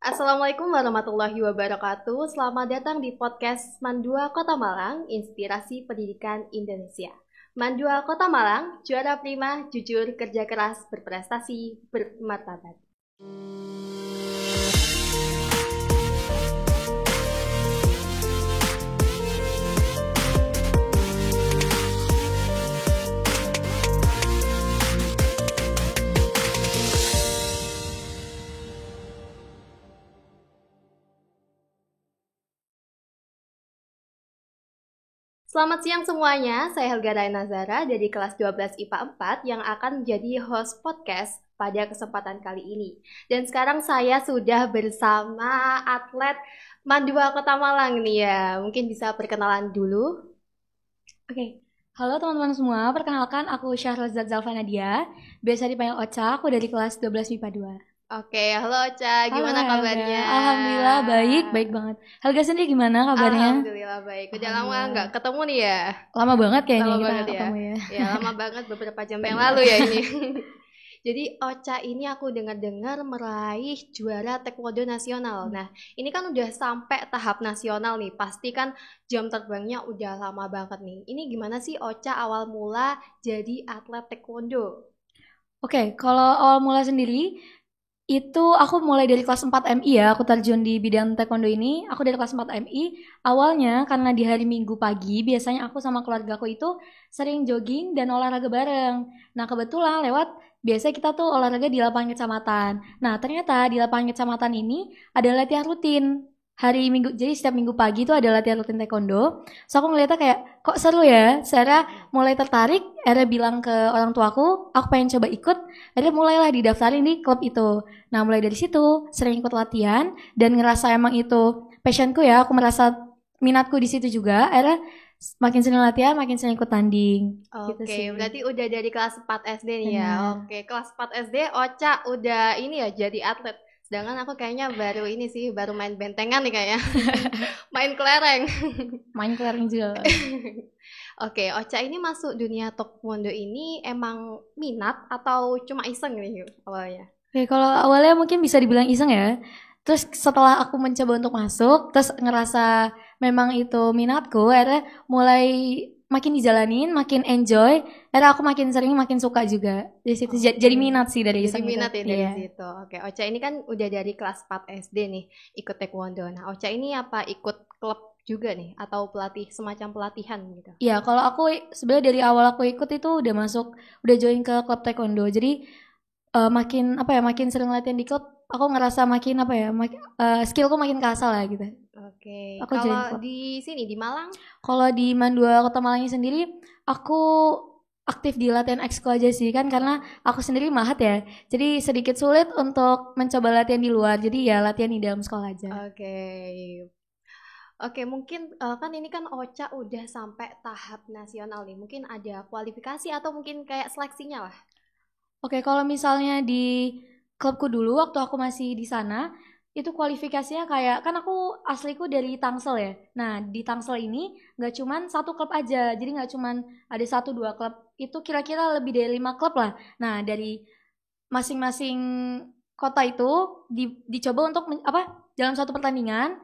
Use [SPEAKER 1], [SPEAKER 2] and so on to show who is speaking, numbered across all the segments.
[SPEAKER 1] Assalamualaikum warahmatullahi wabarakatuh. Selamat datang di podcast Mandua Kota Malang, Inspirasi Pendidikan Indonesia. Mandua Kota Malang, juara prima, jujur, kerja keras, berprestasi, bermartabat. Selamat siang semuanya, saya Helga Nazara dari kelas 12 IPA 4 yang akan menjadi host podcast pada kesempatan kali ini. Dan sekarang saya sudah bersama atlet Mandua Kota Malang nih ya. Mungkin bisa perkenalan dulu.
[SPEAKER 2] Oke. Halo teman-teman semua, perkenalkan aku Syahrozat Zalfanadia, biasa dipanggil Ocha, aku dari kelas 12 MIPA 2.
[SPEAKER 1] Oke, halo Ocha, gimana
[SPEAKER 2] Halo,
[SPEAKER 1] kabarnya?
[SPEAKER 2] Helga. Alhamdulillah baik banget. Helga sendiri gimana kabarnya?
[SPEAKER 1] Alhamdulillah baik. Udah lama nggak ketemu nih ya?
[SPEAKER 2] Lama banget kayaknya
[SPEAKER 1] Lama
[SPEAKER 2] kita
[SPEAKER 1] banget
[SPEAKER 2] ketemu ya.
[SPEAKER 1] Ya, lama banget beberapa jam yang lalu ya ini. Jadi Ocha ini aku dengar-dengar meraih juara taekwondo nasional. Nah, ini kan udah sampai tahap nasional nih. Pasti kan jam terbangnya udah lama banget nih. Ini gimana sih Ocha awal mula jadi atlet taekwondo?
[SPEAKER 2] Oke, kalau awal mula sendiri itu aku mulai dari kelas 4 MI ya, aku terjun di bidang taekwondo ini. Aku dari kelas 4 MI. Awalnya karena di hari Minggu pagi biasanya aku sama keluargaku itu sering jogging dan olahraga bareng. Nah, kebetulan biasanya kita tuh olahraga di lapangan kecamatan. Nah, ternyata di lapangan kecamatan ini ada latihan rutin hari Minggu. Jadi setiap Minggu pagi itu ada latihan rutin taekwondo. So aku ngeliatnya kayak kok seru ya. Saya mulai tertarik, akhirnya bilang ke orang tuaku, aku pengen coba ikut. Akhirnya mulailah didaftarin di klub itu. Nah, mulai dari situ sering ikut latihan dan ngerasa emang itu passionku ya. Aku merasa minatku di situ juga. Akhirnya makin sering latihan, makin sering ikut tanding.
[SPEAKER 1] Oke,
[SPEAKER 2] Gitu
[SPEAKER 1] berarti udah dari kelas 4 SD nih ya.
[SPEAKER 2] Benar.
[SPEAKER 1] Oke, kelas 4 SD Ocha udah ini ya jadi atlet. Sedangkan aku kayaknya baru ini sih, baru main bentengan nih kayaknya. Main kelereng.
[SPEAKER 2] Main kelereng juga.
[SPEAKER 1] Oke, Ocha ini masuk dunia taekwondo ini emang minat atau cuma iseng nih awalnya?
[SPEAKER 2] Oke, kalau awalnya mungkin bisa dibilang iseng ya. Terus setelah aku mencoba untuk masuk, terus ngerasa memang itu minatku, akhirnya mulai makin dijalanin, makin enjoy, akhirnya aku makin sering, makin suka juga. Dari situ jadi minat sih dari
[SPEAKER 1] Jadi
[SPEAKER 2] iseng
[SPEAKER 1] minat
[SPEAKER 2] itu.
[SPEAKER 1] ya dari
[SPEAKER 2] Iya.
[SPEAKER 1] situ. Oke, Ocha ini kan udah dari kelas 4 SD nih ikut taekwondo. Nah, Ocha ini apa ikut klub juga nih atau pelatih semacam pelatihan gitu?
[SPEAKER 2] Iya, kalau aku sebenarnya dari awal aku ikut itu udah masuk, udah join ke klub taekwondo. Jadi makin sering latihan di klub, aku ngerasa makin skillku makin kasar lah gitu.
[SPEAKER 1] Oke,
[SPEAKER 2] Aku join
[SPEAKER 1] kalau
[SPEAKER 2] klub.
[SPEAKER 1] di sini di Malang?
[SPEAKER 2] Kalau di Mandua Kota Malangnya sendiri, aku aktif di latihan ekskul aja sih kan karena aku sendiri mahat ya. Jadi sedikit sulit untuk mencoba latihan di luar. Jadi ya latihan di dalam sekolah aja.
[SPEAKER 1] Oke. Oke, mungkin kan ini kan Ocha udah sampai tahap nasional nih. Mungkin ada kualifikasi atau mungkin kayak seleksinya lah.
[SPEAKER 2] Oke, kalau misalnya di klubku dulu waktu aku masih di sana, itu kualifikasinya kayak kan aku asliku dari Tangsel ya. Nah, di Tangsel ini nggak cuman satu klub aja. Jadi nggak cuman ada satu dua klub. Itu kira-kira lebih dari 5 klub lah. Nah, dari masing-masing kota itu dicoba untuk dalam satu pertandingan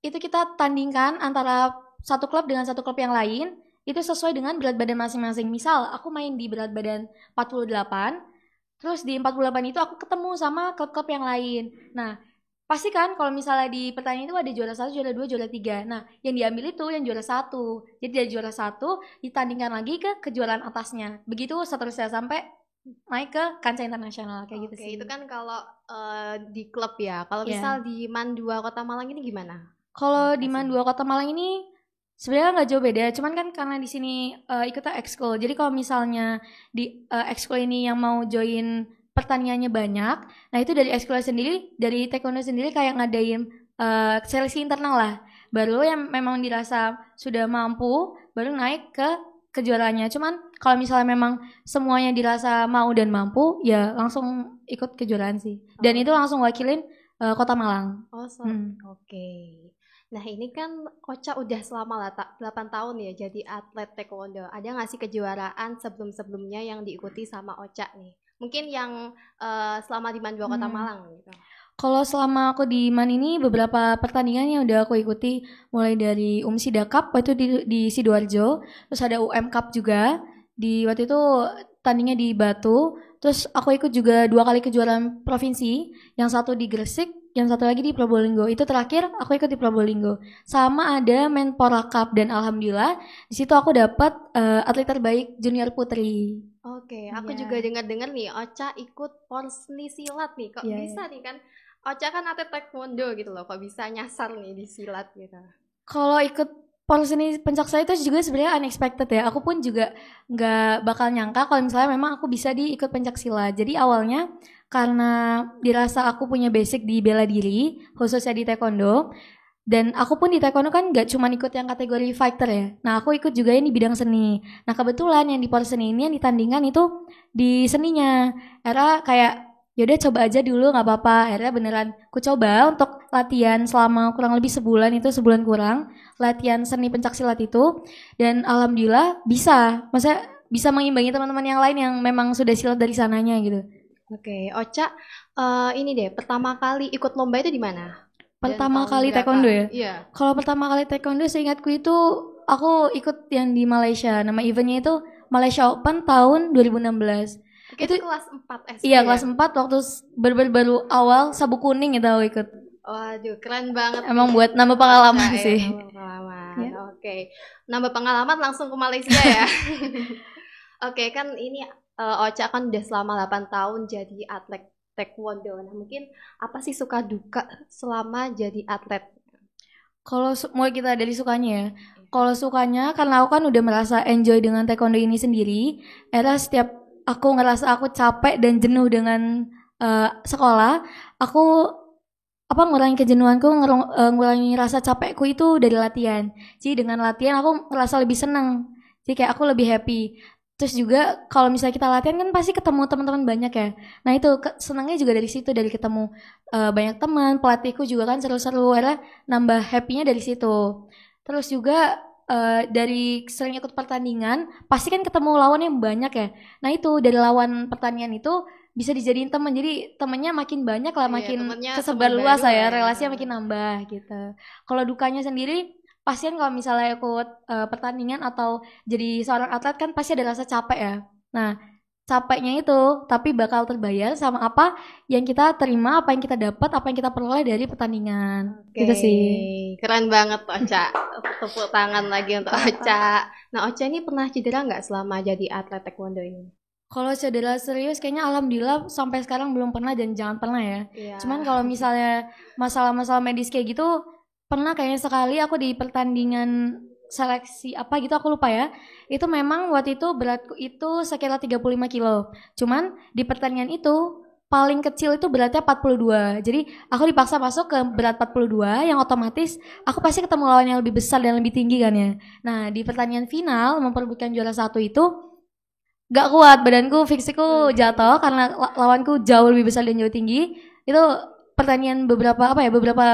[SPEAKER 2] itu kita tandingkan antara satu klub dengan satu klub yang lain itu sesuai dengan berat badan masing-masing. Misal aku main di berat badan 48, terus di 48 itu aku ketemu sama klub-klub yang lain. Nah, pasti kan kalau misalnya di pertandingan itu ada juara 1, juara 2, juara 3. Nah, yang diambil itu yang juara 1. Jadi dari juara 1 ditandingkan lagi ke kejuaraan atasnya. Begitu seterusnya sampai naik ke kancah internasional kayak gitu sih.
[SPEAKER 1] Itu kan kalau di klub ya. Kalau
[SPEAKER 2] Yeah.
[SPEAKER 1] misal di Mandua Kota Malang ini gimana?
[SPEAKER 2] Kalau di Mandua Kota Malang ini sebenarnya nggak jauh beda, cuman kan karena di sini ikutnya ekskul. Jadi kalau misalnya di ekskul ini yang mau join pertandingannya banyak, nah itu dari ekskul sendiri, dari taekwondo sendiri kayak ngadain seleksi internal lah. Baru yang memang dirasa sudah mampu, baru naik ke kejuaraannya. Cuman kalau misalnya memang semuanya dirasa mau dan mampu, ya langsung ikut kejuaraan sih. Dan itu langsung wakilin Kota Malang.
[SPEAKER 1] Oke. Nah, ini kan Ocha udah selama 8 tahun ya jadi atlet taekwondo. Ada nggak sih kejuaraan sebelum-sebelumnya yang diikuti sama Ocha nih? Mungkin yang selama di Mandua Kota Malang gitu.
[SPEAKER 2] Kalau selama aku di MAN ini beberapa pertandingan yang udah aku ikuti, mulai dari Umsida Cup waktu di Sidoarjo, terus ada UM Cup juga di waktu itu tandingnya di Batu, terus aku ikut juga 2 kali kejuaraan provinsi, yang satu di Gresik, yang satu lagi di Probolinggo. Itu terakhir aku ikut di Probolinggo. Sama ada Menpora Cup dan alhamdulillah di situ aku dapat atlet terbaik junior putri.
[SPEAKER 1] Oke, aku
[SPEAKER 2] Iya.
[SPEAKER 1] juga dengar-dengar nih Ocha ikut Porsni silat nih. Kok
[SPEAKER 2] Iya,
[SPEAKER 1] bisa nih kan? Ocha kan atlet taekwondo gitu loh. Kok bisa nyasar nih di silat gitu?
[SPEAKER 2] Kalau ikut Porseni Pencaksilat itu juga sebenarnya unexpected ya. Aku pun juga nggak bakal nyangka kalau misalnya memang aku bisa diikut pencaksilat. Jadi awalnya karena dirasa aku punya basic di bela diri, khususnya di taekwondo. Dan aku pun di taekwondo kan nggak cuma ikut yang kategori fighter ya. Nah aku ikut juga yang di bidang seni. Nah kebetulan yang di Porseni ini yang ditandingkan itu di seninya. Era kayak yaudah coba aja dulu nggak apa-apa. Akhirnya beneran ku coba untuk latihan selama kurang lebih sebulan, itu sebulan kurang latihan seni pencaksilat itu, dan alhamdulillah maksudnya bisa mengimbangi teman-teman yang lain yang memang sudah silat dari sananya gitu.
[SPEAKER 1] Oke, Ocha, ini deh, pertama kali ikut lomba itu di mana? Dan
[SPEAKER 2] Pertama
[SPEAKER 1] tahun
[SPEAKER 2] kali
[SPEAKER 1] berapa?
[SPEAKER 2] taekwondo ya.
[SPEAKER 1] Iya.
[SPEAKER 2] Kalau pertama kali taekwondo seingatku itu aku ikut yang di Malaysia. Nama eventnya itu Malaysia Open tahun 2016.
[SPEAKER 1] Oke, itu kelas 4 SD
[SPEAKER 2] Iya
[SPEAKER 1] ya?
[SPEAKER 2] kelas 4 waktu baru awal sabuk kuning itu aku ikut.
[SPEAKER 1] Waduh, keren banget.
[SPEAKER 2] Emang buat nambah pengalaman
[SPEAKER 1] Ocha, ya,
[SPEAKER 2] sih.
[SPEAKER 1] nambah pengalaman.
[SPEAKER 2] Ya.
[SPEAKER 1] Oke, nambah pengalaman langsung ke Malaysia ya. Oke, kan ini Ocha kan udah selama 8 tahun jadi atlet taekwondo. Nah, mungkin apa sih suka duka selama jadi atlet?
[SPEAKER 2] Kalau mulai kita dari sukanya ya. Kalau sukanya karena aku kan udah merasa enjoy dengan taekwondo ini sendiri. Era setiap aku ngerasa aku capek dan jenuh dengan sekolah, aku ngurangi kejenuhanku, ngurangi rasa capekku itu dari latihan. Jadi dengan latihan aku merasa lebih senang. Jadi kayak aku lebih happy. Terus juga kalau misalnya kita latihan kan pasti ketemu teman-teman banyak ya. Nah itu senangnya juga dari situ, dari ketemu banyak teman, pelatihku juga kan seru-seru, era nambah happy-nya dari situ. Terus juga dari sering ikut pertandingan, pasti kan ketemu lawan yang banyak ya. Nah itu dari lawan pertandingan itu bisa dijadiin teman, jadi temennya makin banyak lah, makin kesebar luas lah ya, relasinya makin nambah gitu. Kalau dukanya sendiri pasti kan kalau misalnya ikut pertandingan atau jadi seorang atlet kan pasti ada rasa capek ya. Nah capeknya itu tapi bakal terbayar sama apa yang kita terima, apa yang kita dapat, apa yang kita peroleh dari pertandingan. Gitu sih.
[SPEAKER 1] Keren banget Ocha. Tepuk tangan lagi untuk Ocha. Nah Ocha ini pernah cedera nggak selama jadi atlet taekwondo ini?
[SPEAKER 2] Kalau cedera serius kayaknya alhamdulillah sampai sekarang belum pernah dan jangan pernah ya.
[SPEAKER 1] Iya.
[SPEAKER 2] Cuman kalau misalnya masalah-masalah medis kayak gitu pernah kayaknya sekali aku di pertandingan seleksi apa gitu aku lupa ya. Itu memang waktu itu beratku itu sekitar 35 kilo. Cuman di pertandingan itu paling kecil itu beratnya 42. Jadi aku dipaksa masuk ke berat 42 yang otomatis aku pasti ketemu lawan yang lebih besar dan lebih tinggi kan ya. Nah di pertandingan final memperebutkan juara 1 itu gak kuat, badanku fiksiku jatuh karena lawanku jauh lebih besar dan jauh tinggi. Itu pertandingan beberapa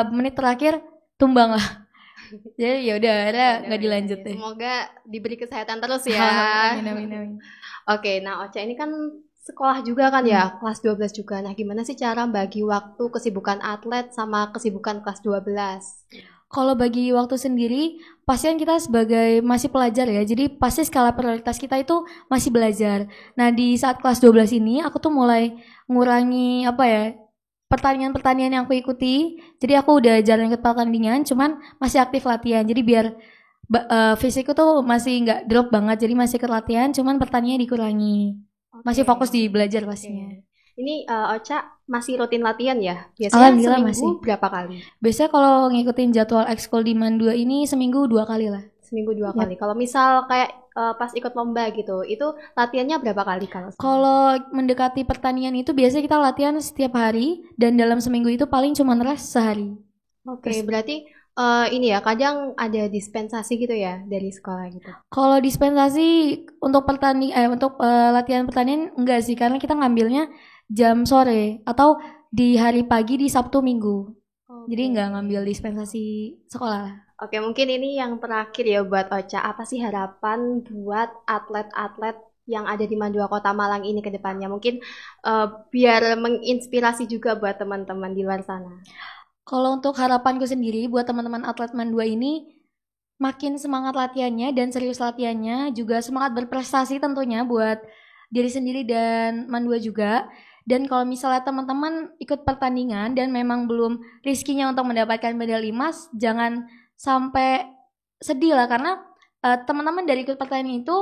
[SPEAKER 2] menit terakhir tumbang lah. Jadi ya udah akhirnya nggak dilanjut deh.
[SPEAKER 1] Semoga diberi kesehatan terus ya.
[SPEAKER 2] Amin.
[SPEAKER 1] Oke, nah Ocha ini kan sekolah juga kan ya, kelas 12 juga. Nah gimana sih cara bagi waktu kesibukan atlet sama kesibukan kelas 12?
[SPEAKER 2] Kalau bagi waktu sendiri, pasti kan kita sebagai masih pelajar ya, jadi pasti skala prioritas kita itu masih belajar. Nah di saat kelas 12 ini, aku tuh mulai ngurangi pertandingan-pertandingan yang aku ikuti. Jadi aku udah jarang ikut pertandingan, cuman masih aktif latihan. Jadi biar fisikku tuh masih nggak drop banget, jadi masih ikut latihan, cuman pertandingannya dikurangi. Masih fokus di belajar pastinya.
[SPEAKER 1] Ini Ocha masih rutin latihan ya? Biasanya seminggu
[SPEAKER 2] masih.
[SPEAKER 1] Berapa kali?
[SPEAKER 2] Biasanya kalau ngikutin jadwal ekskul di MAN 2 ini seminggu 2 kali lah.
[SPEAKER 1] Seminggu 2 kali. Kalau misal kayak pas ikut lomba gitu, itu latihannya berapa kali kalau?
[SPEAKER 2] Kalau mendekati pertandingan itu biasanya kita latihan setiap hari dan dalam seminggu itu paling cuma rest sehari.
[SPEAKER 1] Oke, berarti ini ya kadang ada dispensasi gitu ya dari sekolah gitu.
[SPEAKER 2] Kalau dispensasi untuk latihan pertandingan enggak sih, karena kita ngambilnya jam sore atau di hari pagi di Sabtu Minggu. Jadi enggak ngambil dispensasi sekolah.
[SPEAKER 1] Oke, mungkin ini yang terakhir ya buat Ocha. Apa sih harapan buat atlet-atlet yang ada di Mandua Kota Malang ini ke depannya? Mungkin biar menginspirasi juga buat teman-teman di luar sana.
[SPEAKER 2] Kalau untuk harapanku sendiri buat teman-teman atlet Mandua ini, makin semangat latihannya dan serius latihannya, juga semangat berprestasi tentunya buat diri sendiri dan Mandua juga. Dan kalau misalnya teman-teman ikut pertandingan dan memang belum rezekinya untuk mendapatkan medali emas, jangan sampai sedih lah, karena teman-teman dari ikut pertandingan itu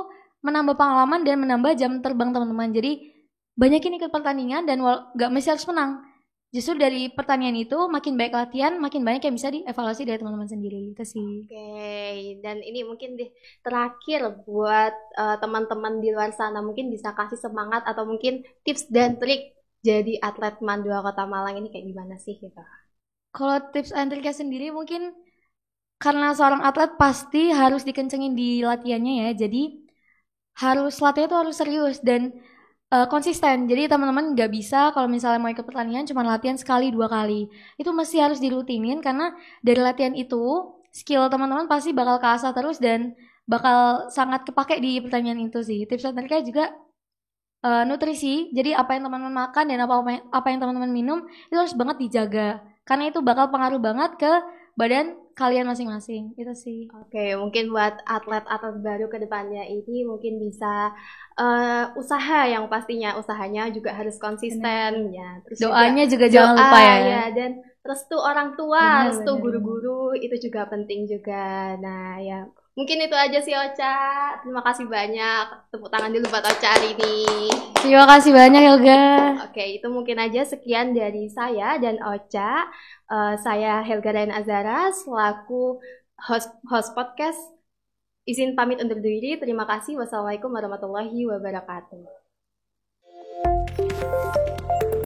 [SPEAKER 2] menambah pengalaman dan menambah jam terbang teman-teman. Jadi banyakin ikut pertandingan dan gak mesti harus menang. Justru dari pertandingan itu makin baik latihan, makin banyak yang bisa dievaluasi dari teman-teman sendiri. Itu sih.
[SPEAKER 1] Oke, dan ini mungkin terakhir buat teman-teman di luar sana, mungkin bisa kasih semangat atau mungkin tips dan trik jadi atlet Mandua Kota Malang ini kayak gimana sih gitu?
[SPEAKER 2] Kalau tips and triknya sendiri mungkin karena seorang atlet pasti harus dikencengin di latihannya ya. Jadi latihannya tuh harus serius dan konsisten. Jadi teman-teman nggak bisa kalau misalnya mau ikut pertandingan cuma latihan sekali 2 kali. Itu mesti harus dirutinin, karena dari latihan itu skill teman-teman pasti bakal keasah terus dan bakal sangat kepake di pertandingan itu sih. Tips dan triknya juga nutrisi. Jadi apa yang teman-teman makan dan apa yang teman-teman minum itu harus banget dijaga, karena itu bakal pengaruh banget ke badan kalian masing-masing. Itu sih.
[SPEAKER 1] Oke, mungkin buat atlet-atlet baru ke depannya ini mungkin bisa usaha, yang pastinya usahanya juga harus konsisten ya. Terus
[SPEAKER 2] Doanya juga
[SPEAKER 1] doa,
[SPEAKER 2] jangan lupa ya.
[SPEAKER 1] dan restu orang tua,
[SPEAKER 2] Benar,
[SPEAKER 1] restu
[SPEAKER 2] benar.
[SPEAKER 1] guru-guru itu juga penting juga. Nah, ya mungkin itu aja sih Ocha. Terima kasih banyak. Tepuk tangan dulu buat Ocha hari ini.
[SPEAKER 2] Terima kasih banyak Helga.
[SPEAKER 1] Oke, itu mungkin aja sekian dari saya dan Ocha. Saya Helga Rain Azara selaku host podcast. Izin pamit undur diri. Terima kasih. Wassalamualaikum warahmatullahi wabarakatuh.